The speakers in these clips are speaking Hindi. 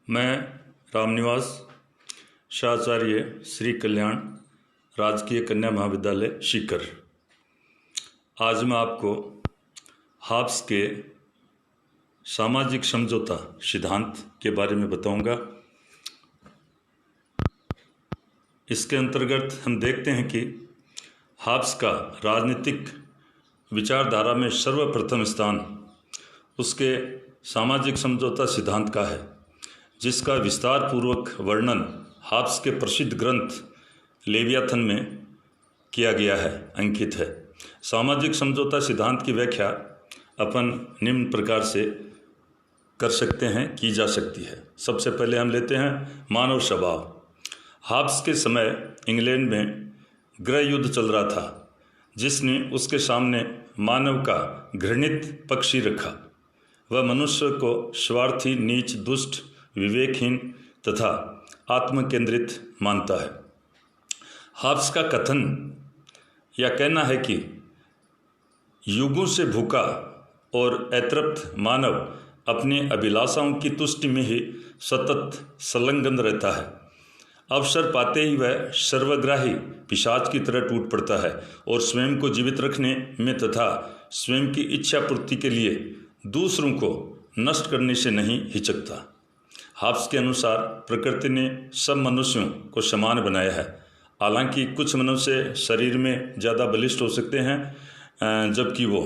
मैं रामनिवास शाहचार्य श्री कल्याण राजकीय कन्या महाविद्यालय सीकर। आज मैं आपको हाब्स के सामाजिक समझौता सिद्धांत के बारे में बताऊंगा। इसके अंतर्गत हम देखते हैं कि हाब्स का राजनीतिक विचारधारा में सर्वप्रथम स्थान उसके सामाजिक समझौता सिद्धांत का है, जिसका विस्तार पूर्वक वर्णन हाब्स के प्रसिद्ध ग्रंथ लेवियाथन में किया गया है, अंकित है। सामाजिक समझौता सिद्धांत की व्याख्या अपन निम्न प्रकार से कर सकते हैं, की जा सकती है। सबसे पहले हम लेते हैं मानव स्वभाव। हाब्स के समय इंग्लैंड में गृह युद्ध चल रहा था, जिसने उसके सामने मानव का घृणित पक्षी रखा। वह मनुष्य को स्वार्थी, नीच, दुष्ट, विवेकहीन तथा आत्मकेंद्रित मानता है। हाब्स का कथन या कहना है कि युगों से भूखा और अतृप्त मानव अपनी अभिलाषाओं की तुष्टि में ही सतत संलग्न रहता है। अवसर पाते ही वह सर्वग्राही पिशाच की तरह टूट पड़ता है और स्वयं को जीवित रखने में तथा स्वयं की इच्छा पूर्ति के लिए दूसरों को नष्ट करने से नहीं हिचकता। हाब्स के अनुसार प्रकृति ने सब मनुष्यों को समान बनाया है। हालांकि कुछ मनुष्य शरीर में ज़्यादा बलिष्ठ हो सकते हैं, जबकि वो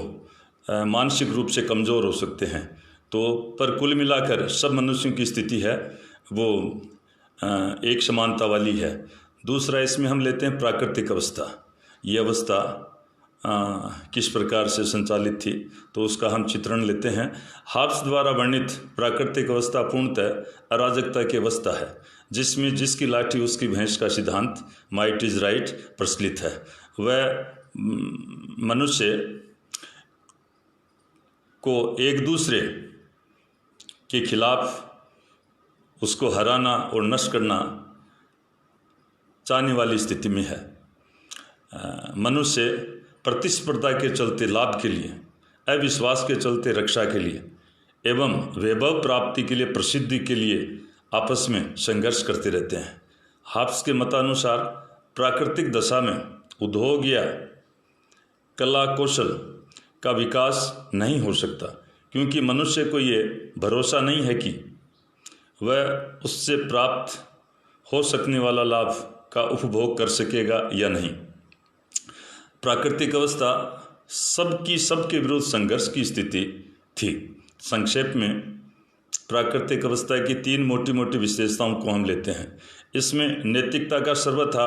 मानसिक रूप से कमज़ोर हो सकते हैं। पर कुल मिलाकर सब मनुष्यों की स्थिति है वो एक समानता वाली है। दूसरा, इसमें हम लेते हैं प्राकृतिक अवस्था। ये अवस्था किस प्रकार से संचालित थी, तो उसका हम चित्रण लेते हैं। हाब्स द्वारा वर्णित प्राकृतिक अवस्था पूर्णतः अराजकता की अवस्था है, जिसमें जिसकी लाठी उसकी भैंस का सिद्धांत माइट इज राइट प्रचलित है। वह मनुष्य को एक दूसरे के खिलाफ उसको हराना और नष्ट करना चाहने वाली स्थिति में है। मनुष्य प्रतिस्पर्धा के चलते लाभ के लिए, अविश्वास के चलते रक्षा के लिए एवं वैभव प्राप्ति के लिए, प्रसिद्धि के लिए आपस में संघर्ष करते रहते हैं। हाब्स के मतानुसार प्राकृतिक दशा में उद्योग या कला कौशल का विकास नहीं हो सकता, क्योंकि मनुष्य को ये भरोसा नहीं है कि वह उससे प्राप्त हो सकने वाला लाभ का उपभोग कर सकेगा या नहीं। प्राकृतिक अवस्था सबके विरुद्ध संघर्ष की स्थिति थी। संक्षेप में प्राकृतिक अवस्था की तीन मोटी मोटी विशेषताओं को हम लेते हैं। इसमें नैतिकता का सर्वथा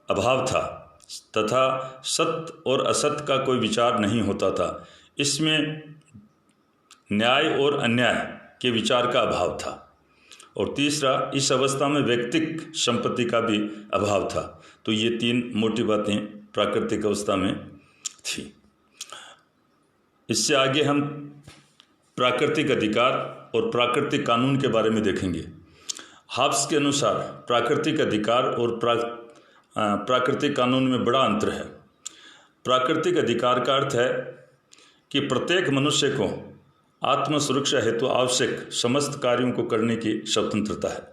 अभाव था तथा सत्य और असत्य का कोई विचार नहीं होता था। इसमें न्याय और अन्याय के विचार का अभाव था। और तीसरा, इस अवस्था में व्यक्तिक संपत्ति का भी अभाव था। तो ये तीन मोटी बातें प्राकृतिक अवस्था में थी। इससे आगे हम प्राकृतिक अधिकार और प्राकृतिक कानून के बारे में देखेंगे। हाब्स के अनुसार प्राकृतिक अधिकार और प्राकृतिक कानून में बड़ा अंतर है। प्राकृतिक अधिकार का अर्थ है कि प्रत्येक मनुष्य को आत्म सुरक्षा हेतु आवश्यक समस्त कार्यों को करने की स्वतंत्रता है।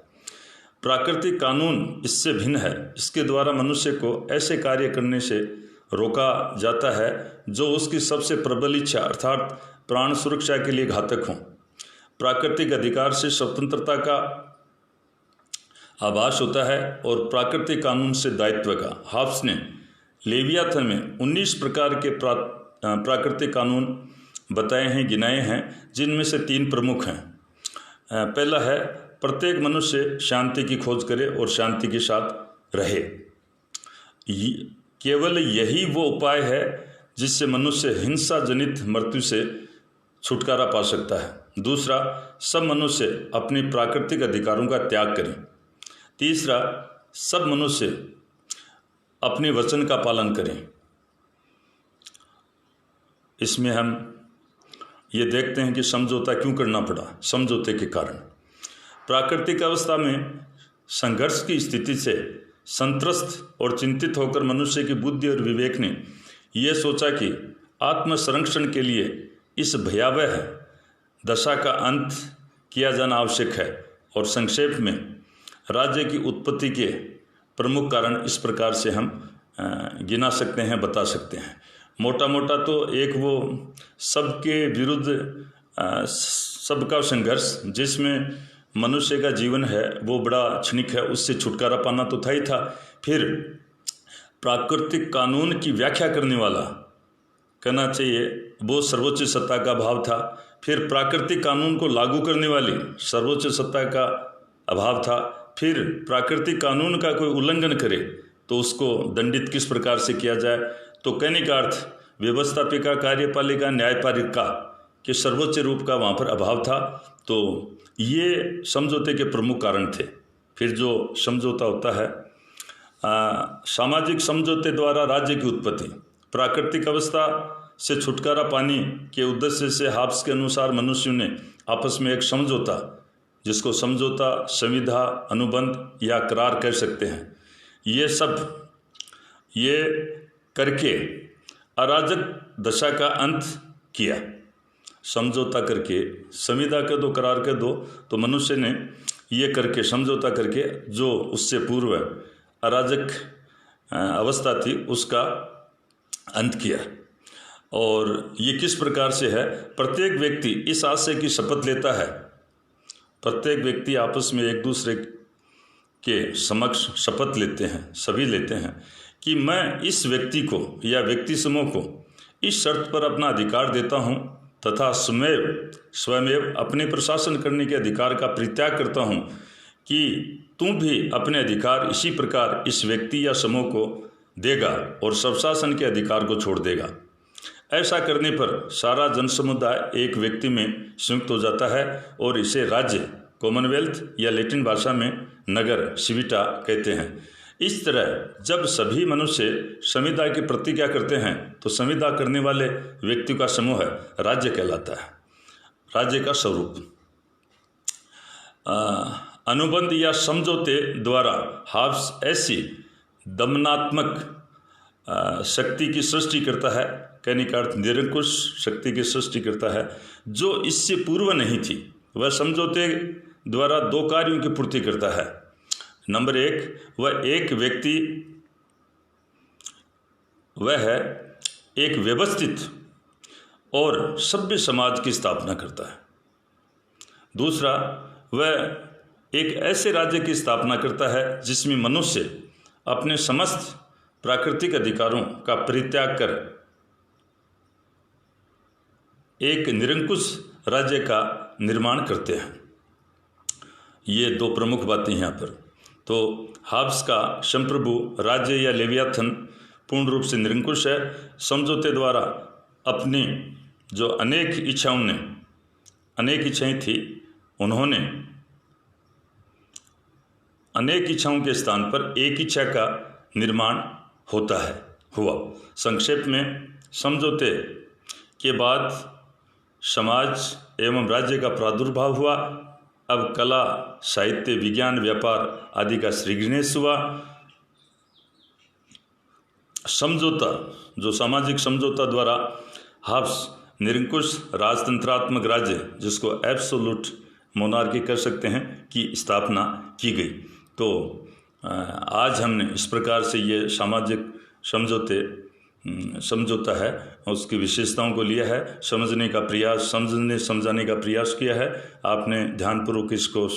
प्राकृतिक कानून इससे भिन्न है। इसके द्वारा मनुष्य को ऐसे कार्य करने से रोका जाता है जो उसकी सबसे प्रबल इच्छा अर्थात प्राण सुरक्षा के लिए घातक हों। प्राकृतिक अधिकार से स्वतंत्रता का आभास होता है और प्राकृतिक कानून से दायित्व का। हाब्स ने लेवियाथन में 19 प्रकार के प्राकृतिक कानून बताए हैं, गिनाए हैं, जिनमें से 3 प्रमुख हैं। पहला है, प्रत्येक मनुष्य शांति की खोज करे और शांति के साथ रहे। केवल यही वो उपाय है जिससे मनुष्य हिंसा जनित मृत्यु से छुटकारा पा सकता है। दूसरा, सब मनुष्य अपने प्राकृतिक अधिकारों का त्याग करें। तीसरा, सब मनुष्य अपने वचन का पालन करें। इसमें हम ये देखते हैं कि समझौता क्यों करना पड़ा। समझौते के कारण प्राकृतिक अवस्था में संघर्ष की स्थिति से संत्रस्त और चिंतित होकर मनुष्य की बुद्धि और विवेक ने यह सोचा कि आत्म संरक्षण के लिए इस भयावह दशा का अंत किया जाना आवश्यक है। और संक्षेप में राज्य की उत्पत्ति के प्रमुख कारण इस प्रकार से हम गिना सकते हैं, बता सकते हैं। मोटा मोटा तो एक वो सबके विरुद्ध सबका संघर्ष, जिसमें मनुष्य का जीवन है वो बड़ा क्षणिक है, उससे छुटकारा पाना तो था ही था। फिर प्राकृतिक कानून की व्याख्या करने वाला, कहना चाहिए वो सर्वोच्च सत्ता का भाव था। फिर प्राकृतिक कानून को लागू करने वाली सर्वोच्च सत्ता का अभाव था। फिर प्राकृतिक कानून का कोई उल्लंघन करे तो उसको दंडित किस प्रकार से किया जाए। तो कहने का अर्थ व्यवस्थापिका, कार्यपालिका, न्यायपालिका के सर्वोच्च रूप का वहाँ पर अभाव था। तो ये समझौते के प्रमुख कारण थे। फिर जो समझौता होता है, सामाजिक समझौते द्वारा राज्य की उत्पत्ति, प्राकृतिक अवस्था से छुटकारा पाने के उद्देश्य से हाब्स के अनुसार मनुष्यों ने आपस में एक समझौता, जिसको समझौता, संविदा, अनुबंध या करार कह सकते हैं, ये करके अराजक दशा का अंत किया। समझौता करके, संविदा कर दो, करार कर दो, तो मनुष्य ने ये करके, समझौता करके जो उससे पूर्व अराजक अवस्था थी उसका अंत किया। और ये किस प्रकार से है, प्रत्येक व्यक्ति इस आशय की शपथ लेता है, प्रत्येक व्यक्ति आपस में एक दूसरे के समक्ष शपथ लेते हैं, सभी लेते हैं कि मैं इस व्यक्ति को या व्यक्ति समूह को इस शर्त पर अपना अधिकार देता हूँ तथा स्वयं अपने प्रशासन करने के अधिकार का परित्याग करता हूँ कि तू भी अपने अधिकार इसी प्रकार इस व्यक्ति या समूह को देगा और स्वशासन के अधिकार को छोड़ देगा। ऐसा करने पर सारा जन समुदाय एक व्यक्ति में संयुक्त हो जाता है और इसे राज्य, कॉमनवेल्थ या लैटिन भाषा में नगर, सिविटा कहते हैं। इस तरह जब सभी मनुष्य संविदा की प्रतिज्ञा करते हैं तो संविदा करने वाले व्यक्ति का समूह राज्य कहलाता है, राज्य का स्वरूप। अनुबंध या समझौते द्वारा हाब्स ऐसी दमनात्मक शक्ति की सृष्टि करता है, कहने का अर्थ निरंकुश शक्ति की सृष्टि करता है, जो इससे पूर्व नहीं थी। वह समझौते द्वारा दो कार्यों की पूर्ति करता है। नंबर एक, वह है एक व्यवस्थित और सभ्य समाज की स्थापना करता है। दूसरा, वह एक ऐसे राज्य की स्थापना करता है जिसमें मनुष्य अपने समस्त प्राकृतिक अधिकारों का परित्याग कर एक निरंकुश राज्य का निर्माण करते हैं। ये दो प्रमुख बातें यहाँ पर। तो हाब्स का संप्रभु राज्य या लेवियाथन पूर्ण रूप से निरंकुश है। समझौते द्वारा अपनी जो अनेक इच्छाएं थी, उन्होंने अनेक इच्छाओं के स्थान पर एक इच्छा का निर्माण हुआ। संक्षेप में, समझौते के बाद समाज एवं राज्य का प्रादुर्भाव हुआ। अब कला, साहित्य, विज्ञान, व्यापार आदि का श्रीगणेश हुआ। समझौता, जो सामाजिक समझौता द्वारा हाब्स निरंकुश राजतंत्रात्मक राज्य, जिसको एब्सोल्यूट मोनार्की कर सकते हैं, की स्थापना की गई। तो आज हमने इस प्रकार से ये सामाजिक समझौता है, उसकी विशेषताओं को लिया है, समझने समझाने का प्रयास किया है। आपने ध्यानपूर्वक इसको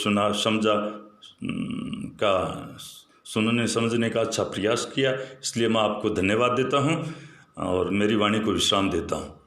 सुनने समझने का अच्छा प्रयास किया, इसलिए मैं आपको धन्यवाद देता हूँ और मेरी वाणी को विश्राम देता हूँ।